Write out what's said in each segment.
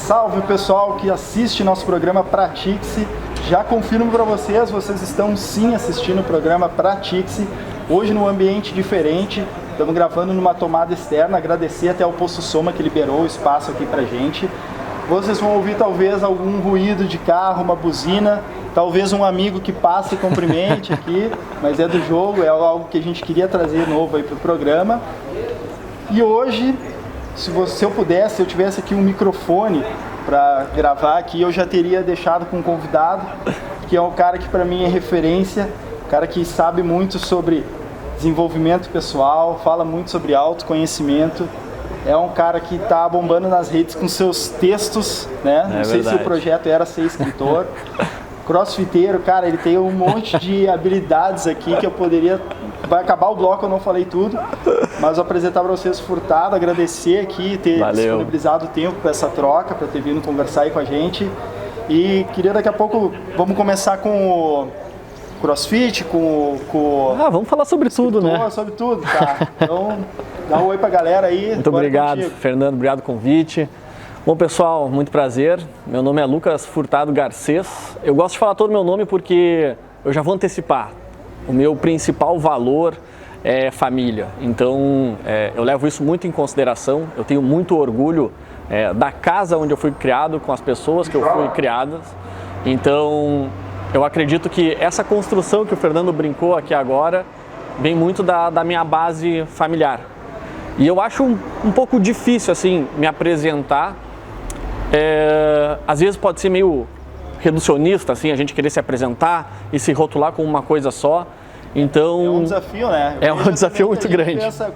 Salve pessoal que assiste nosso programa Pratique-se. Já confirmo para vocês estão sim assistindo o programa Pratique-se. Hoje num ambiente diferente, estamos gravando numa tomada externa. Agradecer até ao Posto Soma que liberou o espaço aqui pra gente. Vocês vão ouvir talvez algum ruído de carro, uma buzina, talvez um amigo que passe e cumprimente aqui, mas é do jogo, é algo que a gente queria trazer novo aí pro programa. E hoje, se eu tivesse aqui um microfone para gravar aqui, eu já teria deixado com um convidado, que é um cara que para mim é referência, um cara que sabe muito sobre desenvolvimento pessoal, fala muito sobre autoconhecimento. É um cara que está bombando nas redes com seus textos, né? Não sei se o projeto era ser escritor. Crossfiteiro, cara, ele tem um monte de habilidades aqui que eu poderia... Vai acabar o bloco, eu não falei tudo, mas vou apresentar para vocês Furtado, agradecer aqui, ter disponibilizado o tempo para essa troca, para ter vindo conversar aí com a gente. E queria daqui a pouco, vamos começar com o CrossFit, vamos falar sobre tudo, né? Sobre tudo, tá? Então, dá um oi pra galera aí. Muito obrigado, Fernando, obrigado pelo convite. Bom, pessoal, muito prazer. Meu nome é Lucas Furtado Garcês. Eu gosto de falar todo o meu nome porque eu já vou antecipar. O meu principal valor é família. Então, eu levo isso muito em consideração. Eu tenho muito orgulho da casa onde eu fui criado, com as pessoas que eu fui criadas. Então, eu acredito que essa construção que o Fernando brincou aqui agora vem muito da minha base familiar. E eu acho um pouco difícil, assim, me apresentar. Às vezes pode ser meio reducionista, assim, a gente querer se apresentar e se rotular com uma coisa só. Então... É um desafio, né? É um desafio muito grande. Pensa,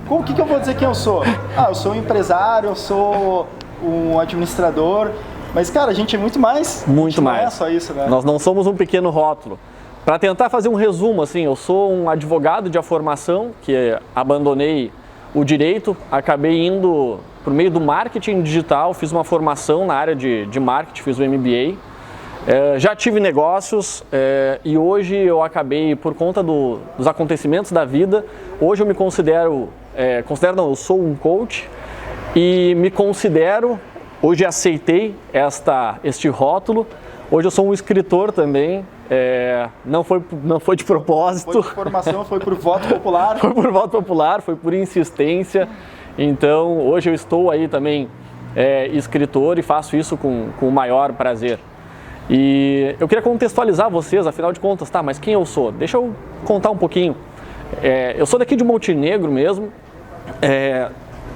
o que eu vou dizer quem eu sou? Eu sou um empresário, eu sou um administrador. Mas, cara, a gente é muito mais. Muito mais. Não é só isso, né? Nós não somos um pequeno rótulo. Para tentar fazer um resumo, assim, eu sou um advogado de formação, que abandonei o direito, acabei indo por meio do marketing digital, fiz uma formação na área de marketing, fiz o MBA. Já tive negócios e hoje eu acabei, por conta dos acontecimentos da vida, hoje eu me considero, eu sou um coach e me considero, hoje aceitei este rótulo, hoje eu sou um escritor também, não foi de propósito. Foi por formação, foi por voto popular. Foi por voto popular, foi por insistência, então hoje eu estou aí também escritor e faço isso com o maior prazer. E eu queria contextualizar vocês, afinal de contas, tá, mas quem eu sou? Deixa eu contar um pouquinho. Eu sou daqui de Montenegro mesmo,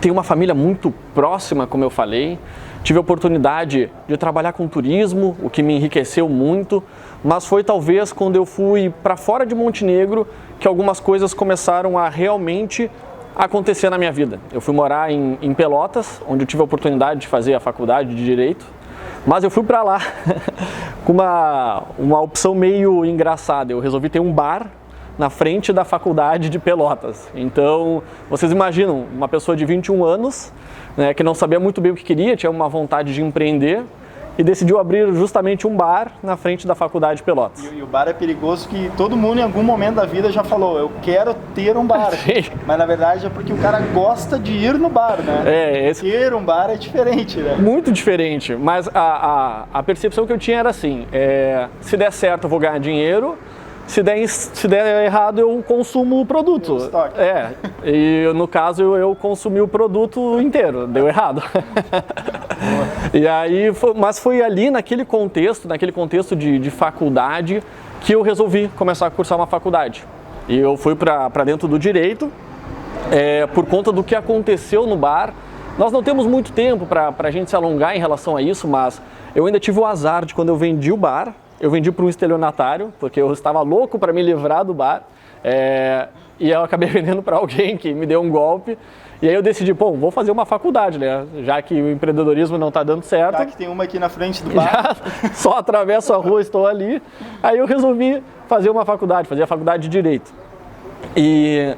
tenho uma família muito próxima, como eu falei, tive a oportunidade de trabalhar com turismo, o que me enriqueceu muito, mas foi talvez quando eu fui para fora de Montenegro que algumas coisas começaram a realmente acontecer na minha vida. Eu fui morar em Pelotas, onde eu tive a oportunidade de fazer a faculdade de Direito, mas eu fui para lá com uma opção meio engraçada. Eu resolvi ter um bar na frente da faculdade de Pelotas. Então, vocês imaginam, uma pessoa de 21 anos, né, que não sabia muito bem o que queria, tinha uma vontade de empreender e decidiu abrir justamente um bar na frente da faculdade de Pelotas. E o bar é perigoso que todo mundo em algum momento da vida já falou, eu quero ter um bar. Sim. Mas na verdade é porque o cara gosta de ir no bar, né? Ter um bar é diferente, né? Muito diferente, mas a percepção que eu tinha era assim, se der certo eu vou ganhar dinheiro, se der errado eu consumo o produto. E no caso eu consumi o produto inteiro, deu errado. E aí, mas foi ali naquele contexto de faculdade que eu resolvi começar a cursar uma faculdade. E eu fui para dentro do direito, por conta do que aconteceu no bar. Nós não temos muito tempo para a gente se alongar em relação a isso, mas eu ainda tive o azar de quando eu vendi o bar, eu vendi para um estelionatário, porque eu estava louco para me livrar do bar, e eu acabei vendendo para alguém que me deu um golpe. E aí eu decidi, vou fazer uma faculdade, né? Já que o empreendedorismo não está dando certo. Já que tem uma aqui na frente do bar. Só atravesso a rua, estou ali. Aí eu resolvi fazer uma faculdade, fazer a faculdade de Direito. E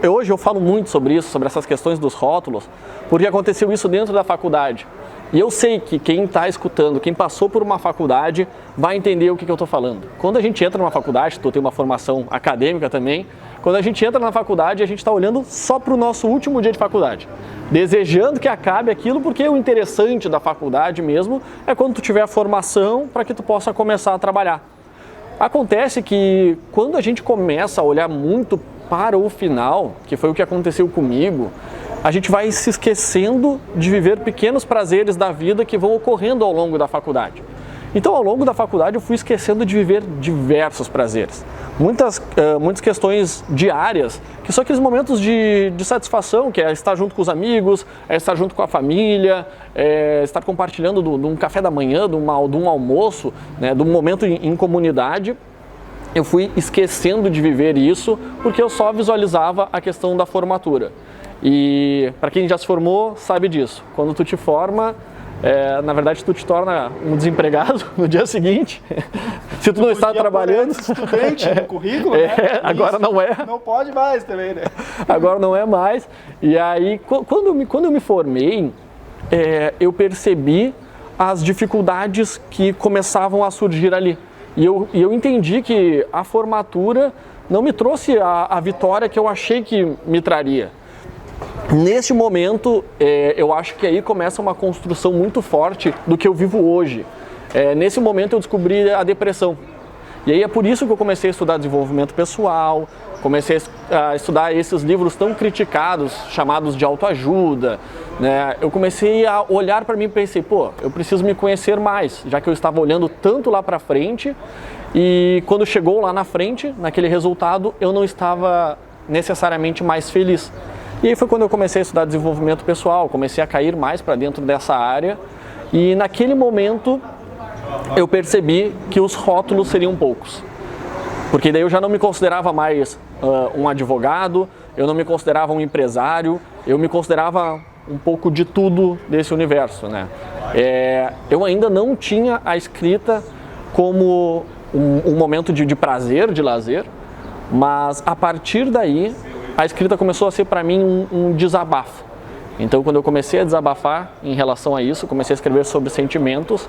hoje eu falo muito sobre isso, sobre essas questões dos rótulos, porque aconteceu isso dentro da faculdade. E eu sei que quem está escutando, quem passou por uma faculdade, vai entender o que eu estou falando. Quando a gente entra numa faculdade, tu tem uma formação acadêmica também, Quando a gente entra na faculdade, a gente está olhando só para o nosso último dia de faculdade, desejando que acabe aquilo, porque o interessante da faculdade mesmo é quando tu tiver a formação para que tu possa começar a trabalhar. Acontece que quando a gente começa a olhar muito para o final, que foi o que aconteceu comigo, a gente vai se esquecendo de viver pequenos prazeres da vida que vão ocorrendo ao longo da faculdade. Então, ao longo da faculdade, eu fui esquecendo de viver diversos prazeres. Muitas questões diárias, que são aqueles momentos de satisfação, que é estar junto com os amigos, é estar junto com a família, é estar compartilhando de um café da manhã, de um almoço, né, de um momento em comunidade. Eu fui esquecendo de viver isso, porque eu só visualizava a questão da formatura. E para quem já se formou, sabe disso. Quando tu te forma, na verdade, tu te torna um desempregado no dia seguinte, se tu não está trabalhando. Estudante no currículo, né? Agora não é. Não pode mais também, né? Agora não é mais. E aí, quando eu me formei, eu percebi as dificuldades que começavam a surgir ali. E eu entendi que a formatura não me trouxe a vitória que eu achei que me traria. Neste momento, eu acho que aí começa uma construção muito forte do que eu vivo hoje. Nesse momento eu descobri a depressão. E aí é por isso que eu comecei a estudar desenvolvimento pessoal, comecei a estudar esses livros tão criticados, chamados de autoajuda, né? Eu comecei a olhar para mim e pensei, eu preciso me conhecer mais, já que eu estava olhando tanto lá para frente e quando chegou lá na frente, naquele resultado, eu não estava necessariamente mais feliz. E aí foi quando eu comecei a estudar desenvolvimento pessoal, comecei a cair mais para dentro dessa área e naquele momento eu percebi que os rótulos seriam poucos. Porque daí eu já não me considerava mais um advogado, eu não me considerava um empresário, eu me considerava um pouco de tudo desse universo, né? Eu ainda não tinha a escrita como um momento de prazer, de lazer, mas a partir daí a escrita começou a ser para mim um desabafo. Então, quando eu comecei a desabafar em relação a isso, comecei a escrever sobre sentimentos,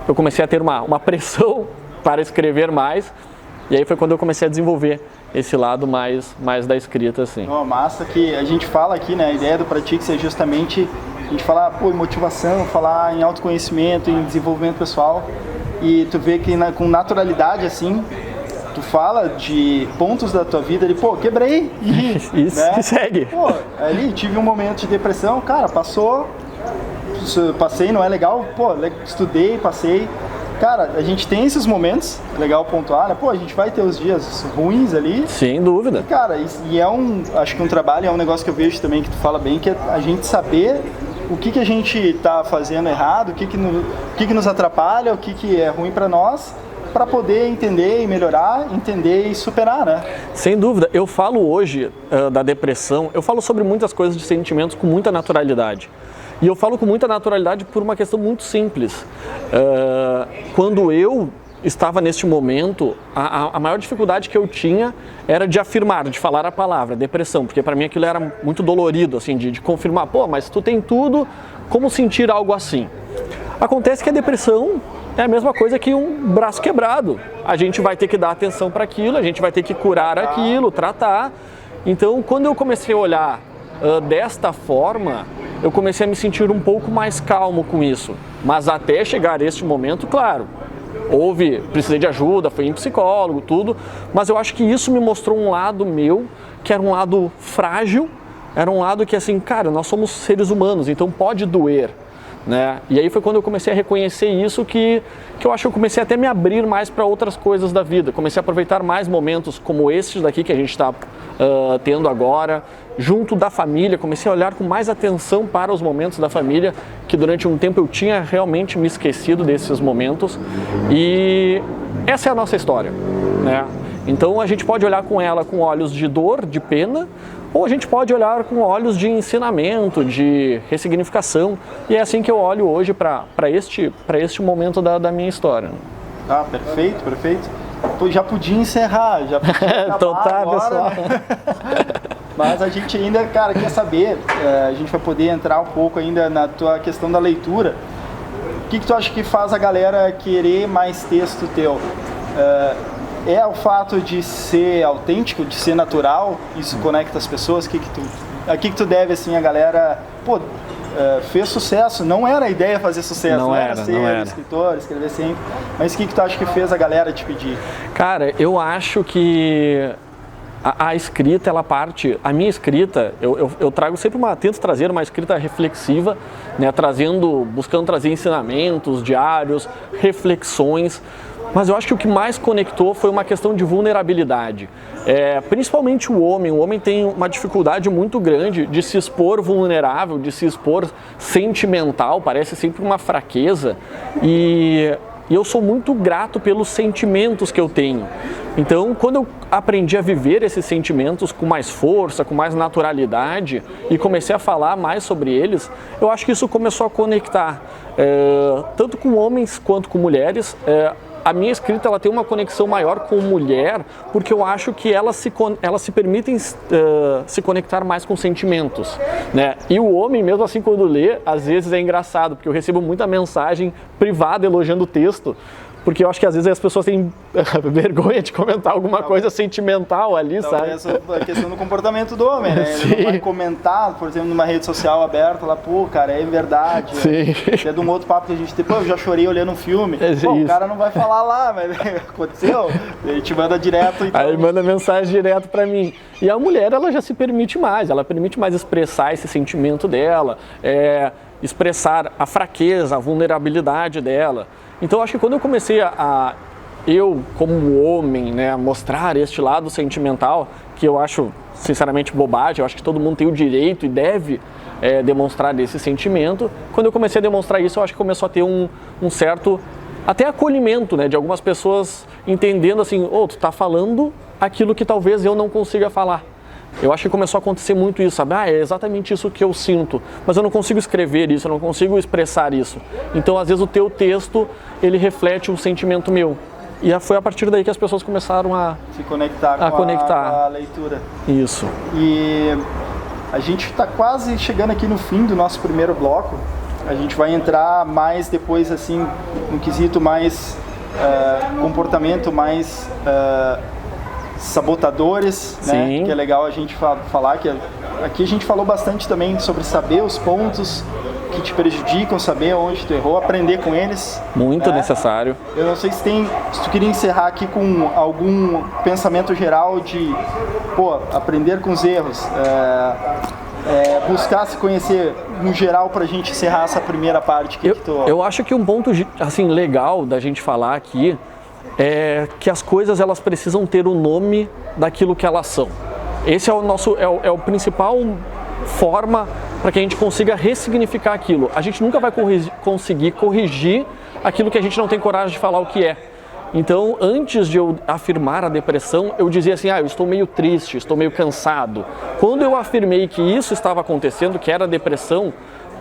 eu comecei a ter uma pressão para escrever mais, e aí foi quando eu comecei a desenvolver esse lado mais da escrita, assim. Massa que a gente fala aqui, né, a ideia do Pratique é justamente a gente falar em motivação, falar em autoconhecimento, em desenvolvimento pessoal, e tu vê que com naturalidade, assim, tu fala de pontos da tua vida, quebrei, isso, né? Segue. Ali tive um momento de depressão, cara, passei, não é legal, estudei, passei. Cara, a gente tem esses momentos, legal pontuar, né? A gente vai ter os dias ruins ali. Sem dúvida. E, cara, acho que um trabalho, é um negócio que eu vejo também que tu fala bem, que é a gente saber o que a gente tá fazendo errado, o que nos atrapalha, o que é ruim para nós, para poder entender e melhorar, entender e superar, né? Sem dúvida. Eu falo hoje da depressão, eu falo sobre muitas coisas de sentimentos com muita naturalidade. E eu falo com muita naturalidade por uma questão muito simples. Quando eu estava neste momento, a maior dificuldade que eu tinha era de afirmar, de falar a palavra depressão, porque para mim aquilo era muito dolorido, assim, de confirmar, mas tu tem tudo, como sentir algo assim? Acontece que a depressão é a mesma coisa que um braço quebrado. A gente vai ter que dar atenção para aquilo, a gente vai ter que curar aquilo, tratar. Então, quando eu comecei a olhar desta forma, eu comecei a me sentir um pouco mais calmo com isso. Mas até chegar a este momento, claro, precisei de ajuda, fui em psicólogo, tudo, mas eu acho que isso me mostrou um lado meu, que era um lado frágil, era um lado que assim, cara, nós somos seres humanos, então pode doer, né? E aí foi quando eu comecei a reconhecer isso que eu acho que eu comecei até a me abrir mais para outras coisas da vida, comecei a aproveitar mais momentos como esses daqui que a gente está tendo agora, junto da família, comecei a olhar com mais atenção para os momentos da família, que durante um tempo eu tinha realmente me esquecido desses momentos, e essa é a nossa história, né? Então a gente pode olhar com ela com olhos de dor, de pena, ou a gente pode olhar com olhos de ensinamento, de ressignificação, e é assim que eu olho hoje para este momento da minha história. Ah, perfeito, perfeito. Já podia encerrar, já podia acabar então tá, agora, pessoal. Né? Mas a gente ainda, cara, quer saber, a gente vai poder entrar um pouco ainda na tua questão da leitura. O que tu acha que faz a galera querer mais texto teu? É o fato de ser autêntico, de ser natural, isso conecta as pessoas? A que tu deve, assim, a galera, fez sucesso, não era a ideia fazer sucesso, não era ser escritor, escrever sempre, mas o que tu acha que fez a galera te pedir? Cara, eu acho que a escrita, ela parte, a minha escrita, eu trago sempre tento trazer uma escrita reflexiva, né, buscando trazer ensinamentos diários, reflexões, mas eu acho que o que mais conectou foi uma questão de vulnerabilidade. Principalmente o homem tem uma dificuldade muito grande de se expor vulnerável, de se expor sentimental, parece sempre uma fraqueza, e eu sou muito grato pelos sentimentos que eu tenho. Então, quando eu aprendi a viver esses sentimentos com mais força, com mais naturalidade e comecei a falar mais sobre eles, eu acho que isso começou a conectar, tanto com homens quanto com mulheres. A minha escrita, ela tem uma conexão maior com mulher, porque eu acho que elas se permitem se conectar mais com sentimentos, né? E o homem, mesmo assim, quando lê, às vezes é engraçado, porque eu recebo muita mensagem privada elogiando o texto, porque eu acho que às vezes as pessoas têm vergonha de comentar alguma coisa sentimental ali, sabe? Essa é a questão do comportamento do homem, né? Ele não vai comentar, por exemplo, numa rede social aberta, lá, pô, cara, é verdade. Sim. É de um outro papo que a gente tem, pô, eu já chorei olhando um filme. O cara não vai falar lá, mas aconteceu, ele te manda direto. Então... Aí manda mensagem direto pra mim. E a mulher, ela já se permite mais, ela permite mais expressar esse sentimento dela, expressar a fraqueza, a vulnerabilidade dela. Então, acho que quando eu comecei eu, como homem, né, mostrar este lado sentimental, que eu acho, sinceramente, bobagem, eu acho que todo mundo tem o direito e deve demonstrar esse sentimento. Quando eu comecei a demonstrar isso, eu acho que começou a ter um certo, até acolhimento, né, de algumas pessoas entendendo assim, tu tá falando aquilo que talvez eu não consiga falar. Eu acho que começou a acontecer muito isso, sabe? É exatamente isso que eu sinto, mas eu não consigo escrever isso, eu não consigo expressar isso. Então, às vezes, o teu texto, ele reflete um sentimento meu. E foi a partir daí que as pessoas começaram a se conectar com a leitura. Isso. E a gente está quase chegando aqui no fim do nosso primeiro bloco. A gente vai entrar mais depois, assim, um quesito mais comportamento, mais... sabotadores, né? Que é legal a gente falar que aqui a gente falou bastante também sobre saber os pontos que te prejudicam, saber onde tu errou, aprender com eles. Muito necessário. Eu não sei se tu queria encerrar aqui com algum pensamento geral de, aprender com os erros, buscar se conhecer no geral pra gente encerrar essa primeira parte. Eu acho que um ponto assim legal da gente falar aqui é que as coisas, elas precisam ter o nome daquilo que elas são. Esse é o principal forma para que a gente consiga ressignificar aquilo. A gente nunca vai conseguir corrigir aquilo que a gente não tem coragem de falar o que é. Então, antes de eu afirmar a depressão, eu dizia assim, eu estou meio triste, estou meio cansado. Quando eu afirmei que isso estava acontecendo, que era depressão,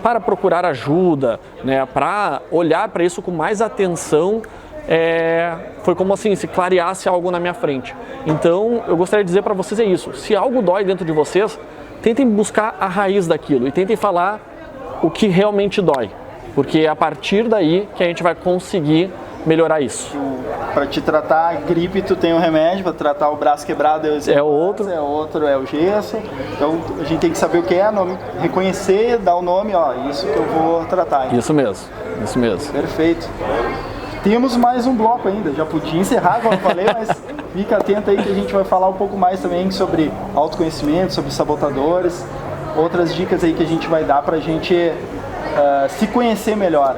para procurar ajuda, né, para olhar para isso com mais atenção, foi como assim, se clareasse algo na minha frente. Então, eu gostaria de dizer para vocês isso. Se algo dói dentro de vocês, tentem buscar a raiz daquilo e tentem falar o que realmente dói. Porque é a partir daí que a gente vai conseguir melhorar isso. Para te tratar a gripe, tu tem um remédio, para tratar o braço quebrado é outro, é o gesso. Então, a gente tem que saber o que é, reconhecer, dar o nome, isso que eu vou tratar. Isso mesmo. Perfeito. Temos mais um bloco ainda, já podia encerrar, como eu falei, mas fica atento aí que a gente vai falar um pouco mais também sobre autoconhecimento, sobre sabotadores, outras dicas aí que a gente vai dar pra gente se conhecer melhor.